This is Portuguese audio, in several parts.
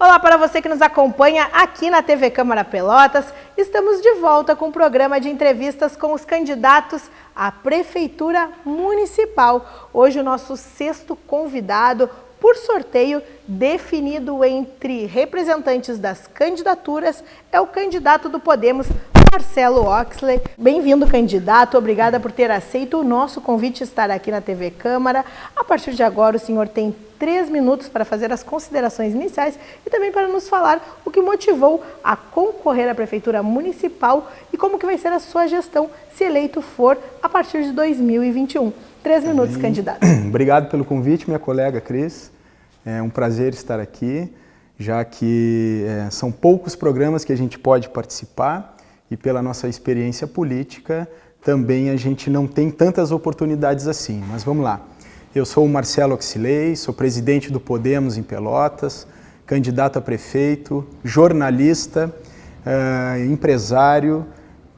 Olá para você que nos acompanha aqui na TV Câmara Pelotas. Estamos de volta com o programa de entrevistas com os candidatos à Prefeitura Municipal. Hoje o nosso sexto convidado, por sorteio, definido entre representantes das candidaturas, é o candidato do Podemos, Marcelo Oxley. Bem-vindo, candidato. Obrigada por ter aceito o nosso convite de estar aqui na TV Câmara. A partir de agora, o senhor tem 3 minutos para fazer as considerações iniciais e também para nos falar o que motivou a concorrer à Prefeitura Municipal e como que vai ser a sua gestão se eleito for a partir de 2021. 3 minutos, candidato. Obrigado pelo convite, minha colega Cris. É um prazer estar aqui, já que são poucos programas que a gente pode participar e pela nossa experiência política também a gente não tem tantas oportunidades assim. Mas vamos lá. Eu sou o Marcelo Oxley, sou presidente do Podemos em Pelotas, candidato a prefeito, jornalista, empresário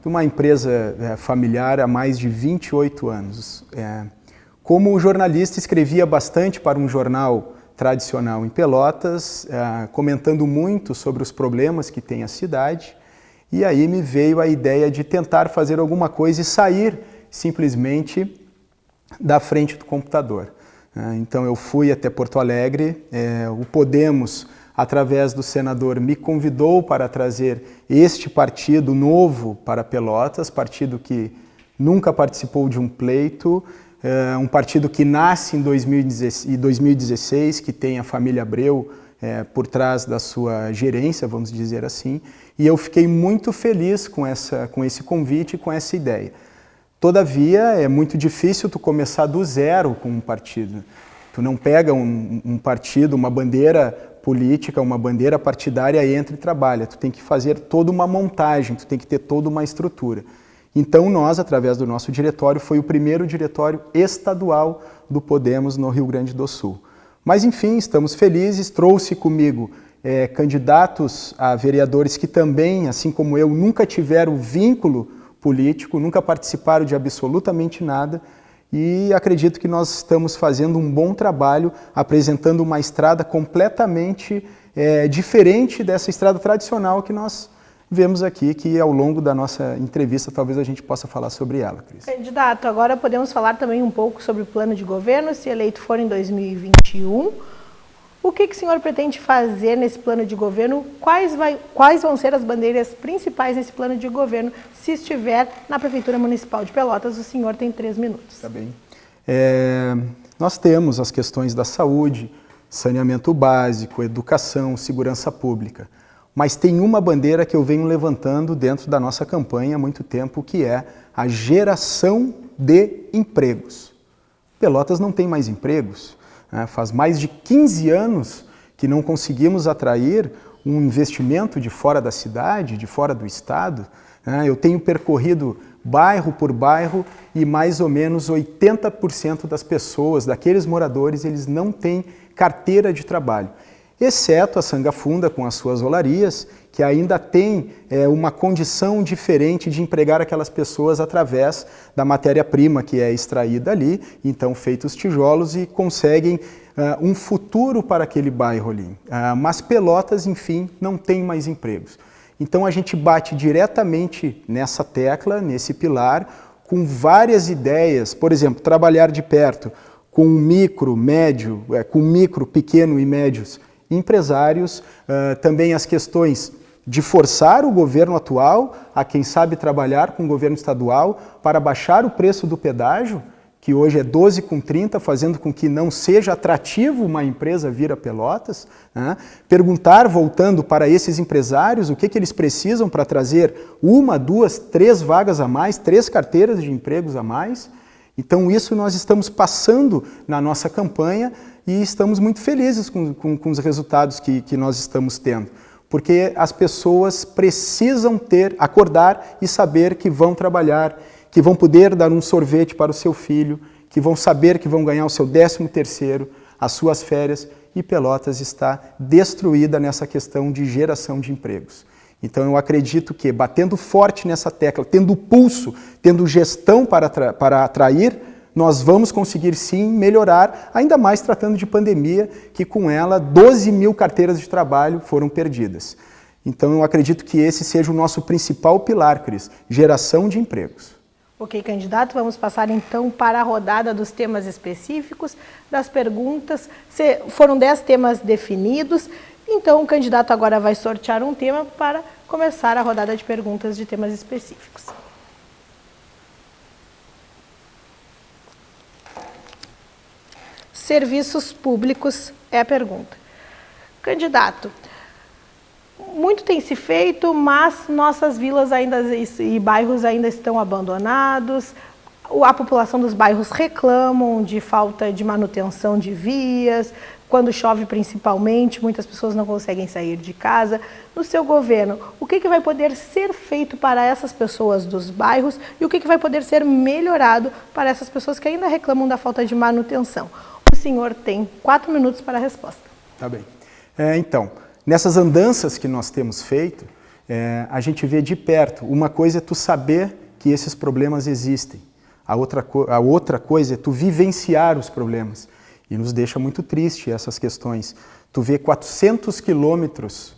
de uma empresa familiar há mais de 28 anos. Como jornalista, escrevia bastante para um jornal tradicional em Pelotas, comentando muito sobre os problemas que tem a cidade, e aí me veio a ideia de tentar fazer alguma coisa e sair simplesmente da frente do computador. Então eu fui até Porto Alegre, o Podemos, através do senador, me convidou para trazer este partido novo para Pelotas, partido que nunca participou de um pleito, um partido que nasce em 2016, que tem a família Abreu por trás da sua gerência, vamos dizer assim, e eu fiquei muito feliz com esse convite e com essa ideia. Todavia, é muito difícil tu começar do zero com um partido. Tu não pega um partido, uma bandeira política, uma bandeira partidária e entra e trabalha. Tu tem que fazer toda uma montagem, tu tem que ter toda uma estrutura. Então nós, através do nosso diretório, foi o primeiro diretório estadual do Podemos no Rio Grande do Sul. Mas enfim, estamos felizes, trouxe comigo candidatos a vereadores que também, assim como eu, nunca tiveram vínculo político, nunca participaram de absolutamente nada e acredito que nós estamos fazendo um bom trabalho, apresentando uma estrada completamente diferente dessa estrada tradicional que nós vemos aqui, que ao longo da nossa entrevista talvez a gente possa falar sobre ela, Cris. Candidato, agora podemos falar também um pouco sobre o plano de governo, se eleito for em 2021. O que o senhor pretende fazer nesse plano de governo? Quais vão ser as bandeiras principais nesse plano de governo? Se estiver na Prefeitura Municipal de Pelotas, o senhor tem 3 minutos. Tá bem. Nós temos as questões da saúde, saneamento básico, educação, segurança pública. Mas tem uma bandeira que eu venho levantando dentro da nossa campanha há muito tempo, que é a geração de empregos. Pelotas não tem mais empregos. Faz mais de 15 anos que não conseguimos atrair um investimento de fora da cidade, de fora do estado. Eu tenho percorrido bairro por bairro e mais ou menos 80% das pessoas, daqueles moradores, eles não têm carteira de trabalho. Exceto a Sanga Funda com as suas olarias, que ainda tem uma condição diferente de empregar aquelas pessoas através da matéria-prima que é extraída ali, então feitos tijolos e conseguem um futuro para aquele bairro ali. Mas Pelotas, enfim, não tem mais empregos. Então a gente bate diretamente nessa tecla, nesse pilar, com várias ideias, por exemplo, trabalhar de perto com micro, médio, com micro, pequeno e médios empresários, também as questões de forçar o governo atual a, quem sabe, trabalhar com o governo estadual para baixar o preço do pedágio, que hoje é 12,30, fazendo com que não seja atrativo uma empresa vir a Pelotas. Perguntar, voltando para esses empresários, o que eles precisam para trazer 1, 2, 3 vagas a mais, 3 carteiras de empregos a mais. Então isso nós estamos passando na nossa campanha e estamos muito felizes com os resultados que nós estamos tendo. Porque as pessoas precisam acordar e saber que vão trabalhar, que vão poder dar um sorvete para o seu filho, que vão saber que vão ganhar o seu 13º, as suas férias, e Pelotas está destruída nessa questão de geração de empregos. Então eu acredito que, batendo forte nessa tecla, tendo pulso, tendo gestão para atrair nós vamos conseguir sim melhorar, ainda mais tratando de pandemia, que com ela 12 mil carteiras de trabalho foram perdidas. Então eu acredito que esse seja o nosso principal pilar, Cris, geração de empregos. Ok, candidato, vamos passar então para a rodada dos temas específicos, das perguntas. Foram 10 temas definidos, então o candidato agora vai sortear um tema para começar a rodada de perguntas de temas específicos. Serviços públicos é a pergunta. Candidato, muito tem se feito, mas nossas vilas e bairros ainda estão abandonados. A população dos bairros reclamam de falta de manutenção de vias. Quando chove, principalmente, muitas pessoas não conseguem sair de casa. No seu governo, o que vai poder ser feito para essas pessoas dos bairros e o que vai poder ser melhorado para essas pessoas que ainda reclamam da falta de manutenção? O senhor tem 4 minutos para a resposta. Tá bem. Então, nessas andanças que nós temos feito, a gente vê de perto. Uma coisa é tu saber que esses problemas existem. A outra coisa é tu vivenciar os problemas. E nos deixa muito triste essas questões. Tu vê 400 quilômetros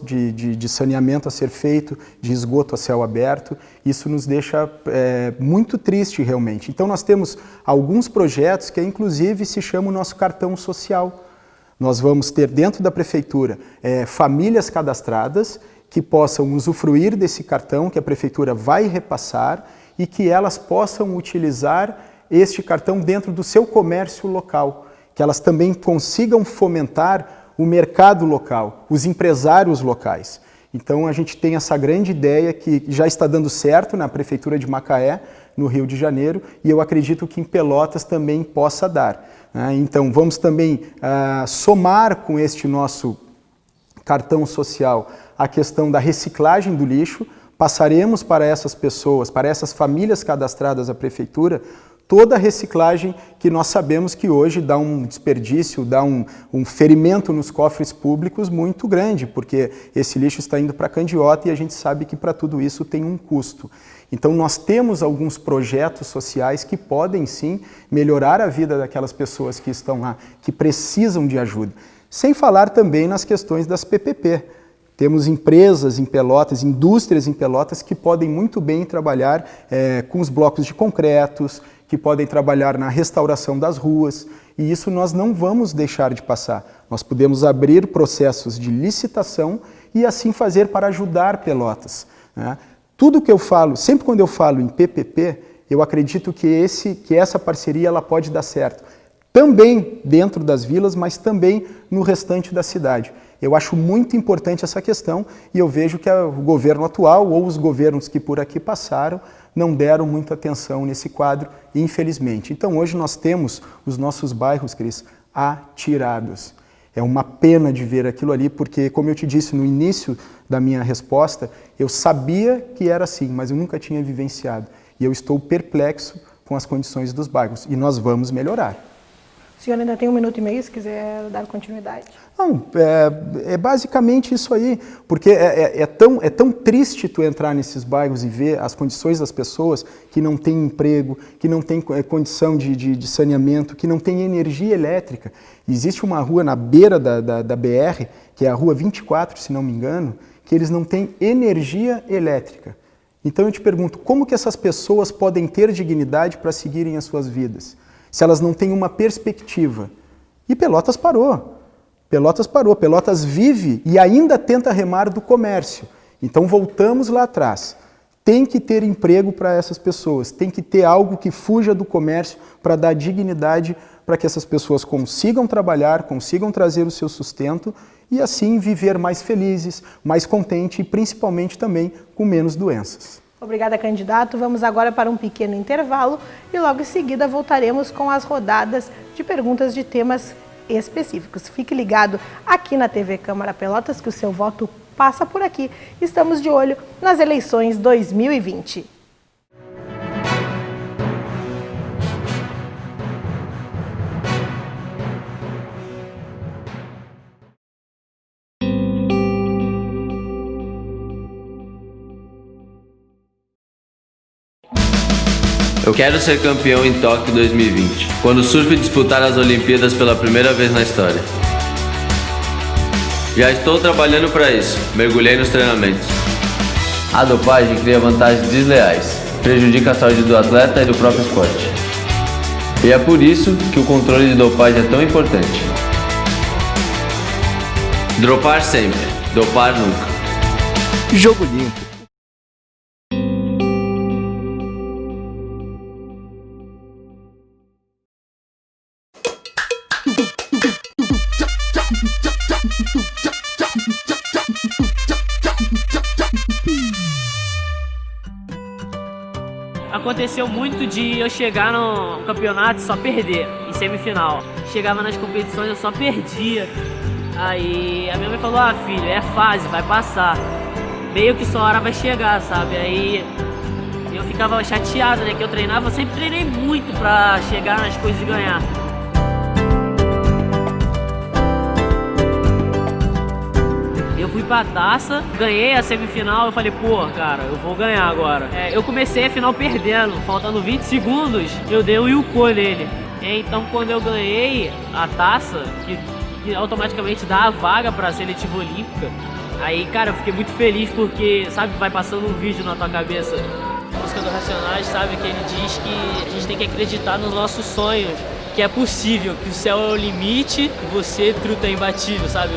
de saneamento a ser feito, de esgoto a céu aberto, isso nos deixa muito triste realmente. Então nós temos alguns projetos que inclusive se chama o nosso cartão social. Nós vamos ter dentro da prefeitura famílias cadastradas que possam usufruir desse cartão que a prefeitura vai repassar e que elas possam utilizar este cartão dentro do seu comércio local, que elas também consigam fomentar o mercado local, os empresários locais. Então a gente tem essa grande ideia que já está dando certo na Prefeitura de Macaé, no Rio de Janeiro, e eu acredito que em Pelotas também possa dar. Então vamos também somar com este nosso cartão social a questão da reciclagem do lixo. Passaremos para essas pessoas, para essas famílias cadastradas à Prefeitura, toda a reciclagem que nós sabemos que hoje dá um desperdício, dá um ferimento nos cofres públicos muito grande, porque esse lixo está indo para a candiota e a gente sabe que para tudo isso tem um custo. Então nós temos alguns projetos sociais que podem sim melhorar a vida daquelas pessoas que estão lá, que precisam de ajuda. Sem falar também nas questões das PPP. Temos empresas em Pelotas, indústrias em Pelotas que podem muito bem trabalhar com os blocos de concretos, que podem trabalhar na restauração das ruas, e isso nós não vamos deixar de passar. Nós podemos abrir processos de licitação e assim fazer para ajudar Pelotas. Tudo que eu falo, sempre quando eu falo em PPP, eu acredito que essa parceria ela pode dar certo. Também dentro das vilas, mas também no restante da cidade. Eu acho muito importante essa questão e eu vejo que o governo atual ou os governos que por aqui passaram não deram muita atenção nesse quadro, infelizmente. Então hoje nós temos os nossos bairros, Cris, atirados. É uma pena de ver aquilo ali, porque, como eu te disse no início da minha resposta, eu sabia que era assim, mas eu nunca tinha vivenciado. E eu estou perplexo com as condições dos bairros e nós vamos melhorar. O senhor ainda tem 1 minuto e meio, se quiser dar continuidade. Não, é basicamente isso aí, porque é tão triste tu entrar nesses bairros e ver as condições das pessoas que não têm emprego, que não têm condição de saneamento, que não têm energia elétrica. Existe uma rua na beira da BR, que é a Rua 24, se não me engano, que eles não têm energia elétrica. Então eu te pergunto, como que essas pessoas podem ter dignidade para seguirem as suas vidas? Se elas não têm uma perspectiva. E Pelotas parou. Pelotas vive e ainda tenta remar do comércio. Então voltamos lá atrás. Tem que ter emprego para essas pessoas, tem que ter algo que fuja do comércio para dar dignidade para que essas pessoas consigam trabalhar, consigam trazer o seu sustento e assim viver mais felizes, mais contentes e principalmente também com menos doenças. Obrigada, candidato. Vamos agora para um pequeno intervalo e logo em seguida voltaremos com as rodadas de perguntas de temas específicos. Fique ligado aqui na TV Câmara Pelotas que o seu voto passa por aqui. Estamos de olho nas eleições 2020. Eu quero ser campeão em Tóquio 2020, quando o surf disputar as Olimpíadas pela primeira vez na história. Já estou trabalhando para isso, mergulhei nos treinamentos. A dopagem cria vantagens desleais, prejudica a saúde do atleta e do próprio esporte. E é por isso que o controle de dopagem é tão importante. Dropar sempre, dopar nunca. Jogo Limpo. Aconteceu muito de eu chegar no campeonato e só perder, em semifinal. Chegava nas competições eu só perdia. Aí a minha mãe falou, filho, é fase, vai passar. Meio que sua hora vai chegar, sabe? Aí eu ficava chateado, né? Que eu treinava, eu sempre treinei muito pra chegar nas coisas e ganhar. Eu fui pra taça, ganhei a semifinal, eu falei, pô, cara, eu vou ganhar agora. Eu comecei a final perdendo, faltando 20 segundos, eu dei um Yuko nele. Então quando eu ganhei a taça, que automaticamente dá a vaga pra seletiva olímpica, aí, cara, eu fiquei muito feliz porque, sabe, vai passando um vídeo na tua cabeça. A música do Racionais, sabe, que ele diz que a gente tem que acreditar nos nossos sonhos, que é possível, que o céu é o limite e você, truta, é imbatível, sabe?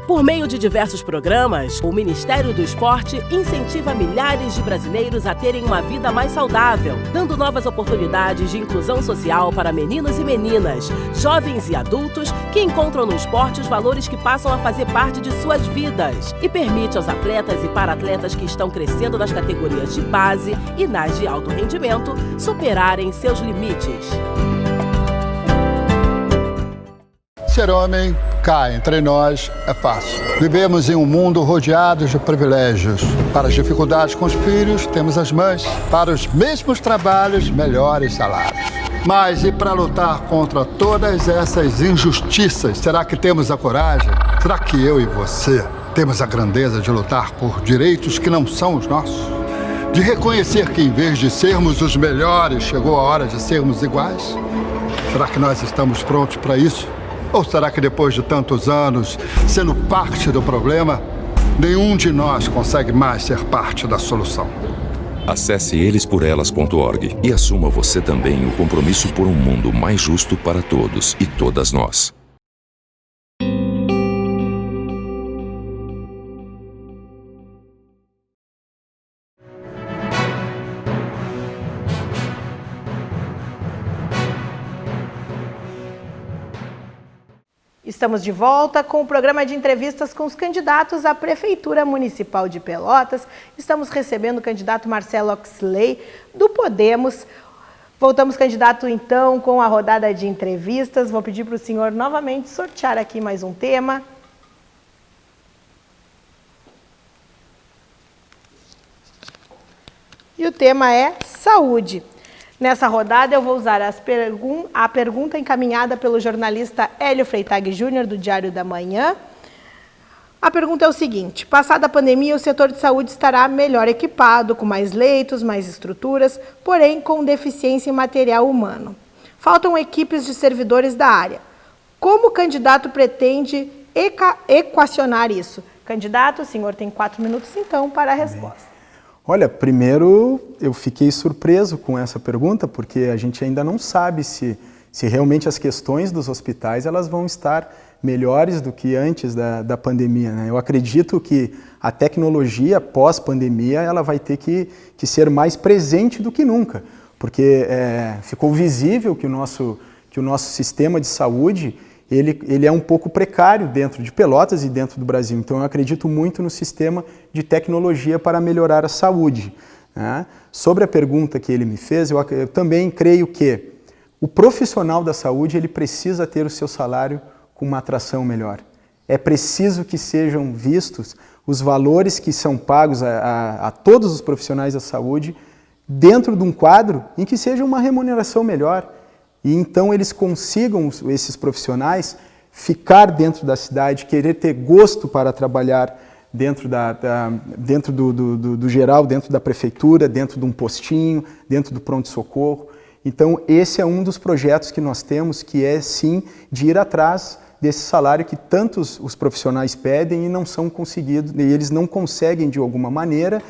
Por meio de diversos programas, o Ministério do Esporte incentiva milhares de brasileiros a terem uma vida mais saudável, dando novas oportunidades de inclusão social para meninos e meninas, jovens e adultos que encontram no esporte os valores que passam a fazer parte de suas vidas e permite aos atletas e para-atletas que estão crescendo nas categorias de base e nas de alto rendimento superarem seus limites. Ser homem, cá entre nós, é fácil. Vivemos em um mundo rodeado de privilégios. Para as dificuldades com os filhos, temos as mães. Para os mesmos trabalhos, melhores salários. Mas e para lutar contra todas essas injustiças, será que temos a coragem? Será que eu e você temos a grandeza de lutar por direitos que não são os nossos? De reconhecer que em vez de sermos os melhores, chegou a hora de sermos iguais? Será que nós estamos prontos para isso? Ou será que depois de tantos anos, sendo parte do problema, nenhum de nós consegue mais ser parte da solução? Acesse elesporelas.org e assuma você também o compromisso por um mundo mais justo para todos e todas nós. Estamos de volta com o programa de entrevistas com os candidatos à Prefeitura Municipal de Pelotas. Estamos recebendo o candidato Marcelo Oxley, do Podemos. Voltamos, candidato, então, com a rodada de entrevistas. Vou pedir para o senhor novamente sortear aqui mais um tema. E o tema é saúde. Nessa rodada, eu vou usar a pergunta encaminhada pelo jornalista Hélio Freitag Júnior, do Diário da Manhã. A pergunta é o seguinte: passada a pandemia, o setor de saúde estará melhor equipado, com mais leitos, mais estruturas, porém com deficiência em material humano. Faltam equipes de servidores da área. Como o candidato pretende equacionar isso? Candidato, o senhor tem 4 minutos, então, para a resposta. Olha, primeiro eu fiquei surpreso com essa pergunta, porque a gente ainda não sabe se realmente as questões dos hospitais elas vão estar melhores do que antes da pandemia, né? Eu acredito que a tecnologia pós-pandemia ela vai ter que ser mais presente do que nunca, porque ficou visível que o nosso sistema de saúde ele é um pouco precário dentro de Pelotas e dentro do Brasil. Então, eu acredito muito no sistema de tecnologia para melhorar a saúde, né? Sobre a pergunta que ele me fez, eu também creio que o profissional da saúde ele precisa ter o seu salário com uma atração melhor. É preciso que sejam vistos os valores que são pagos a todos os profissionais da saúde dentro de um quadro em que seja uma remuneração melhor. E então eles consigam, esses profissionais, ficar dentro da cidade, querer ter gosto para trabalhar dentro do geral, dentro da prefeitura, dentro de um postinho, dentro do pronto-socorro. Então, esse é um dos projetos que nós temos, que é sim de ir atrás desse salário que tantos os profissionais pedem e não são conseguidos, e eles não conseguem de alguma maneira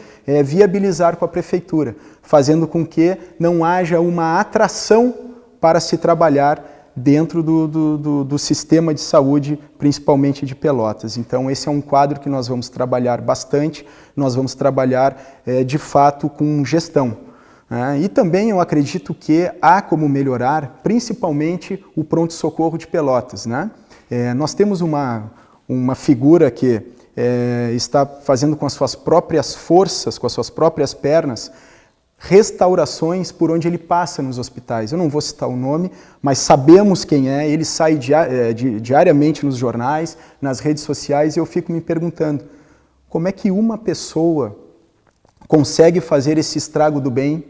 viabilizar com a prefeitura, fazendo com que não haja uma atração para se trabalhar dentro do sistema de saúde, principalmente de Pelotas. Então esse é um quadro que nós vamos trabalhar bastante, nós vamos trabalhar de fato com gestão. E também eu acredito que há como melhorar, principalmente o pronto-socorro de Pelotas. Nós temos uma figura que está fazendo com as suas próprias forças, com as suas próprias pernas, restaurações por onde ele passa nos hospitais. Eu não vou citar o nome, mas sabemos quem é, ele sai diariamente nos jornais, nas redes sociais, e eu fico me perguntando, como é que uma pessoa consegue fazer esse estrago do bem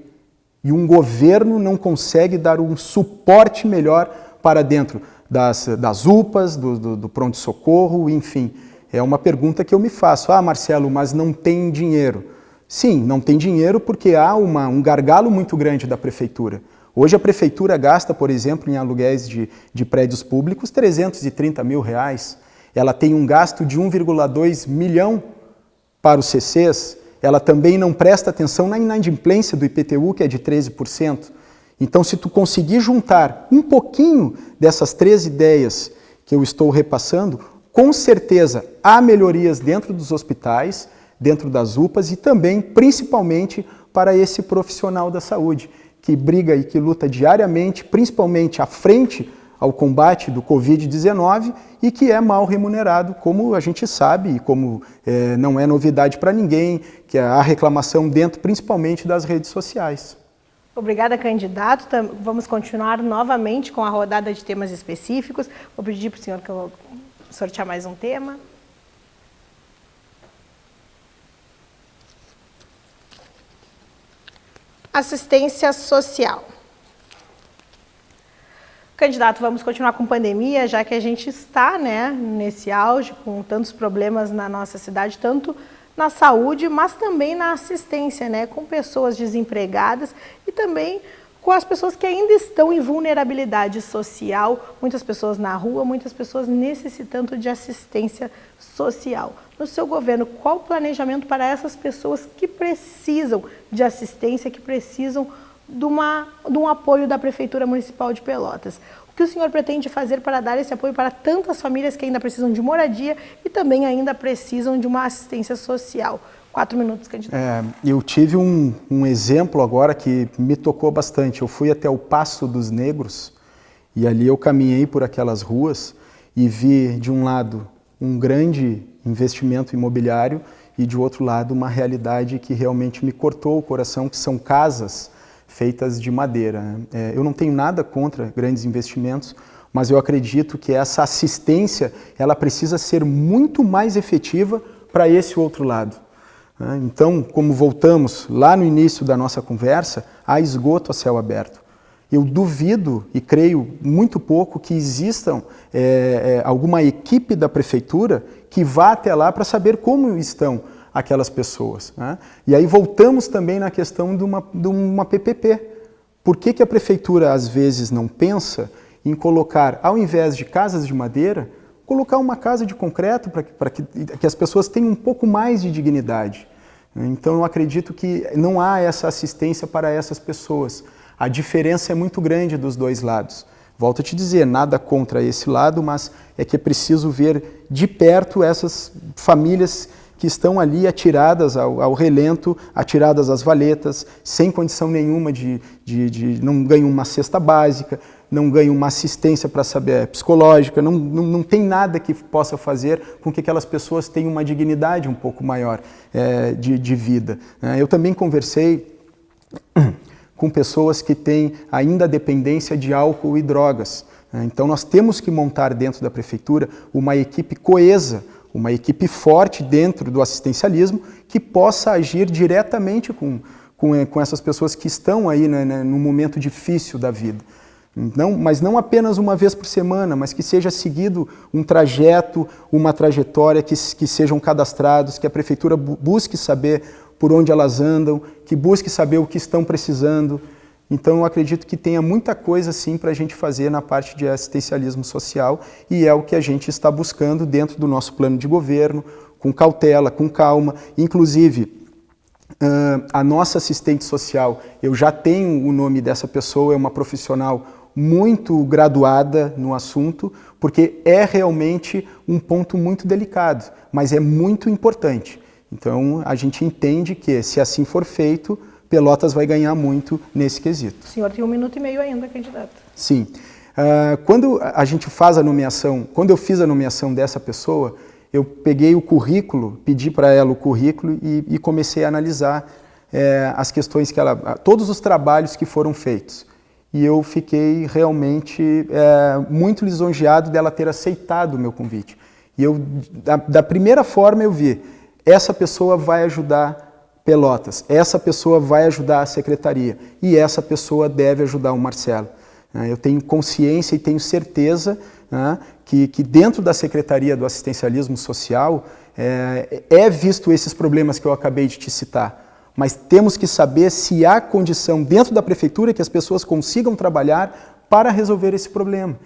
e um governo não consegue dar um suporte melhor para dentro das UPAs, do pronto-socorro, enfim. É uma pergunta que eu me faço. Marcelo, mas não tem dinheiro. Sim, não tem dinheiro porque há um gargalo muito grande da prefeitura. Hoje a prefeitura gasta, por exemplo, em aluguéis de prédios públicos, R$330 mil. Ela tem um gasto de 1,2 milhão para os CCs. Ela também não presta atenção na inadimplência do IPTU, que é de 13%. Então, se tu conseguir juntar um pouquinho dessas 3 ideias que eu estou repassando, com certeza há melhorias dentro dos hospitais, dentro das UPAs e também, principalmente, para esse profissional da saúde, que briga e que luta diariamente, principalmente à frente ao combate do Covid-19 e que é mal remunerado, como a gente sabe e como não é novidade para ninguém, que há reclamação dentro, principalmente, das redes sociais. Obrigada, candidato. Vamos continuar novamente com a rodada de temas específicos. Vou pedir para o senhor que eu sortear mais um tema. Assistência social. Candidato, vamos continuar com pandemia, já que a gente está nesse auge, com tantos problemas na nossa cidade, tanto na saúde, mas também na assistência, com pessoas desempregadas e também com as pessoas que ainda estão em vulnerabilidade social, muitas pessoas na rua, muitas pessoas necessitando de assistência social. No seu governo, qual o planejamento para essas pessoas que precisam de assistência, que precisam de um apoio da Prefeitura Municipal de Pelotas? O que o senhor pretende fazer para dar esse apoio para tantas famílias que ainda precisam de moradia e também ainda precisam de uma assistência social? 4 minutos, candidato. Eu tive um exemplo agora que me tocou bastante. Eu fui até o Paço dos Negros e ali eu caminhei por aquelas ruas e vi, de um lado, um grande investimento imobiliário e, de outro lado, uma realidade que realmente me cortou o coração, que são casas feitas de madeira. Eu não tenho nada contra grandes investimentos, mas eu acredito que essa assistência ela precisa ser muito mais efetiva para esse outro lado. Então, como voltamos lá no início da nossa conversa, há esgoto a céu aberto. Eu duvido e creio muito pouco que existam alguma equipe da prefeitura que vá até lá para saber como estão aquelas pessoas. E aí voltamos também na questão de uma PPP. Por que a prefeitura às vezes não pensa em colocar, ao invés de casas de madeira, colocar uma casa de concreto para que as pessoas tenham um pouco mais de dignidade? Então eu acredito que não há essa assistência para essas pessoas. A diferença é muito grande dos dois lados. Volto a te dizer, nada contra esse lado, mas é que é preciso ver de perto essas famílias que estão ali atiradas ao relento, atiradas às valetas, sem condição nenhuma não ganham uma cesta básica, não ganham uma assistência para saber psicológica, não tem nada que possa fazer com que aquelas pessoas tenham uma dignidade um pouco maior de vida. Eu também conversei com pessoas que têm ainda dependência de álcool e drogas. Então nós temos que montar dentro da prefeitura uma equipe coesa, uma equipe forte dentro do assistencialismo que possa agir diretamente com essas pessoas que estão aí no momento difícil da vida. Mas não apenas uma vez por semana, mas que seja seguido um trajeto, uma trajetória, que sejam cadastrados, que a prefeitura busque saber por onde elas andam, que busque saber o que estão precisando. Então eu acredito que tenha muita coisa sim para a gente fazer na parte de assistencialismo social e é o que a gente está buscando dentro do nosso plano de governo, com cautela, com calma. Inclusive, a nossa assistente social, eu já tenho o nome dessa pessoa, é uma profissional muito graduada no assunto, porque é realmente um ponto muito delicado, mas é muito importante. Então, a gente entende que, se assim for feito, Pelotas vai ganhar muito nesse quesito. O senhor tem 1 minuto e meio ainda, candidato. Sim. Quando a gente faz a nomeação, quando eu fiz a nomeação dessa pessoa, eu peguei o currículo, pedi para ela o currículo e comecei a analisar as questões que ela... todos os trabalhos que foram feitos. E eu fiquei realmente muito lisonjeado dela ter aceitado o meu convite. E eu, da primeira forma, eu vi, essa pessoa vai ajudar Pelotas, essa pessoa vai ajudar a secretaria e essa pessoa deve ajudar o Marcelo. Eu tenho consciência e tenho certeza que dentro da Secretaria do Assistencialismo Social é visto esses problemas que eu acabei de te citar. Mas temos que saber se há condição dentro da prefeitura que as pessoas consigam trabalhar para resolver esse problema.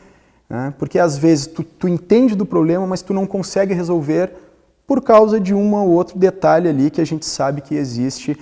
Porque às vezes tu entende do problema, mas tu não consegue resolver por causa de um ou outro detalhe ali que a gente sabe que existe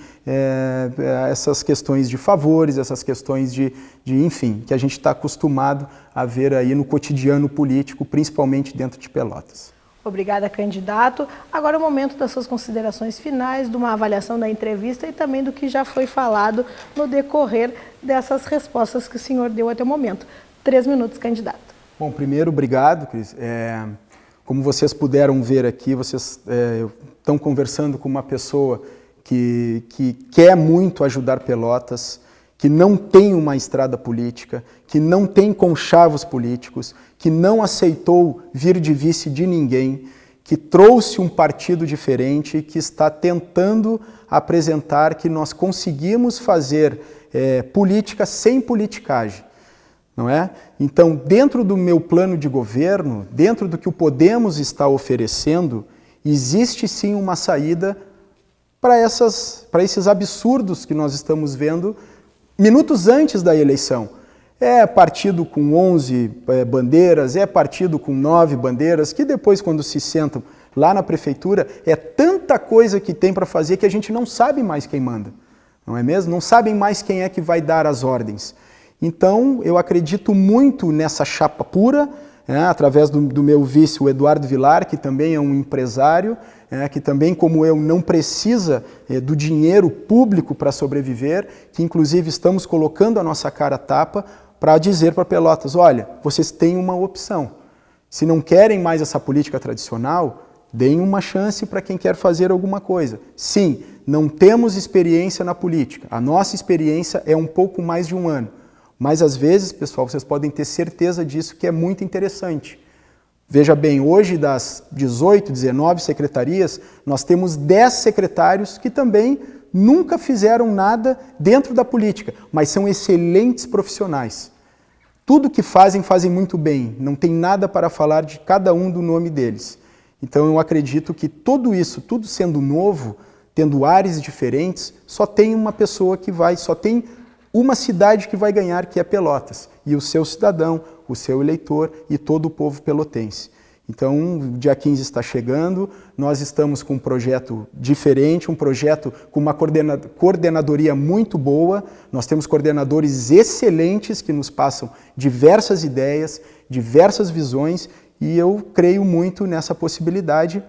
essas questões de favores, essas questões de enfim, que a gente está acostumado a ver aí no cotidiano político, principalmente dentro de Pelotas. Obrigada, candidato. Agora é o momento das suas considerações finais, de uma avaliação da entrevista e também do que já foi falado no decorrer dessas respostas que o senhor deu até o momento. 3 minutos, candidato. Bom, primeiro, obrigado, Cris. Como vocês puderam ver aqui, vocês estão conversando com uma pessoa que quer muito ajudar Pelotas, que não tem uma estrada política, que não tem conchavos políticos, que não aceitou vir de vice de ninguém, que trouxe um partido diferente e que está tentando apresentar que nós conseguimos fazer política sem politicagem. Não é? Então, dentro do meu plano de governo, dentro do que o Podemos está oferecendo, existe sim uma saída para esses absurdos que nós estamos vendo minutos antes da eleição. É partido com 11 bandeiras, é partido com 9 bandeiras, que depois, quando se sentam lá na prefeitura, é tanta coisa que tem para fazer que a gente não sabe mais quem manda, não é mesmo? Não sabem mais quem é que vai dar as ordens. Então, eu acredito muito nessa chapa pura, através do meu vice, o Eduardo Vilar, que também é um empresário, que também, como eu, não precisa do dinheiro público para sobreviver, que inclusive estamos colocando a nossa cara a tapa para dizer para Pelotas, olha, vocês têm uma opção. Se não querem mais essa política tradicional, deem uma chance para quem quer fazer alguma coisa. Sim, não temos experiência na política. A nossa experiência é um pouco mais de 1 ano. Mas, às vezes, pessoal, vocês podem ter certeza disso, que é muito interessante. Veja bem, hoje das 18, 19 secretarias, nós temos 10 secretários que também nunca fizeram nada dentro da política, mas são excelentes profissionais. Tudo que fazem muito bem, não tem nada para falar de cada um do nome deles. Então, eu acredito que tudo isso, tudo sendo novo, tendo ares diferentes, só tem uma pessoa que vai, só tem uma cidade que vai ganhar, que é Pelotas, e o seu cidadão, o seu eleitor e todo o povo pelotense. Então, o dia 15 está chegando, nós estamos com um projeto diferente, um projeto com uma coordenadoria muito boa, nós temos coordenadores excelentes que nos passam diversas ideias, diversas visões, e eu creio muito nessa possibilidade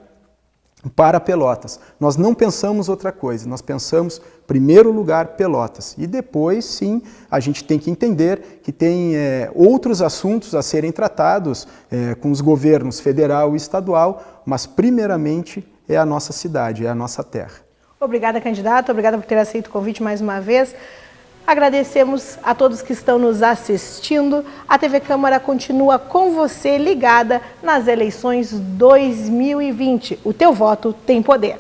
para Pelotas. Nós não pensamos outra coisa, nós pensamos, em primeiro lugar, Pelotas. E depois, sim, a gente tem que entender que tem outros assuntos a serem tratados com os governos federal e estadual, mas primeiramente é a nossa cidade, é a nossa terra. Obrigada, candidato, obrigada por ter aceito o convite mais uma vez. Agradecemos a todos que estão nos assistindo. A TV Câmara continua com você ligada nas eleições 2020. O teu voto tem poder.